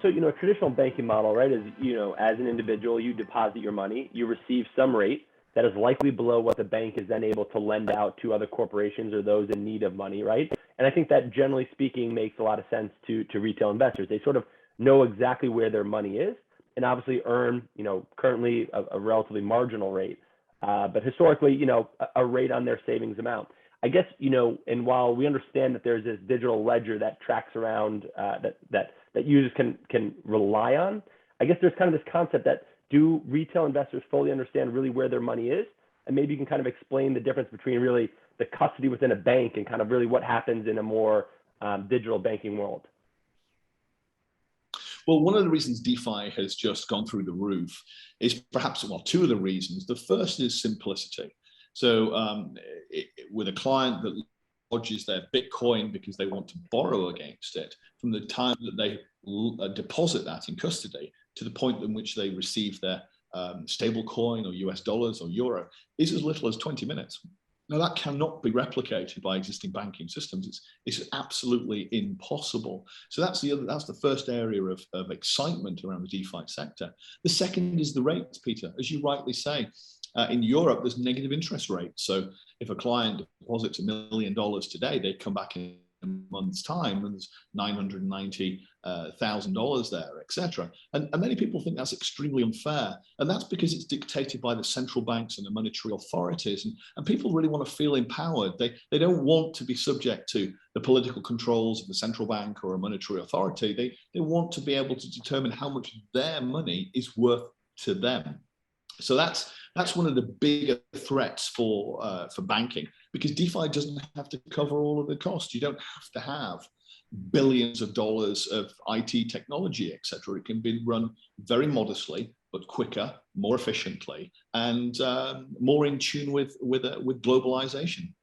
So, a traditional banking model, right, is, as an individual, you deposit your money, you receive some rate that is likely below what the bank is then able to lend out to other corporations or those in need of money, right? And I think that generally speaking makes a lot of sense to retail investors. They sort of know exactly where their money is and obviously earn, currently a relatively marginal rate, but historically, a rate on their savings amount. I guess, and while we understand that there's this digital ledger that tracks around that users can rely on, I guess there's kind of this concept that do retail investors fully understand really where their money is? And maybe you can kind of explain the difference between really the custody within a bank and kind of really what happens in a more digital banking world. Well, one of the reasons DeFi has just gone through the roof is perhaps, well, two of the reasons. The first is simplicity. So with a client that lodges their Bitcoin because they want to borrow against it, from the time that they deposit that in custody to the point in which they receive their stable coin or US dollars or euro is as little as 20 minutes. Now, that cannot be replicated by existing banking systems. It's absolutely impossible. So that's the first area of excitement around the DeFi sector. The second is the rates, Peter. As you rightly say, in Europe, there's negative interest rates. So if a client deposits $1 million today, they come back in a month's time and there's $990,000 there, etc. And many people think that's extremely unfair. And that's because it's dictated by the central banks and the monetary authorities. And people really want to feel empowered. They don't want to be subject to the political controls of the central bank or a monetary authority. They want to be able to determine how much their money is worth to them. So that's one of the bigger threats for banking, because DeFi doesn't have to cover all of the costs. You don't have to have billions of dollars of IT technology, etc. It can be run very modestly, but quicker, more efficiently, and more in tune with globalization.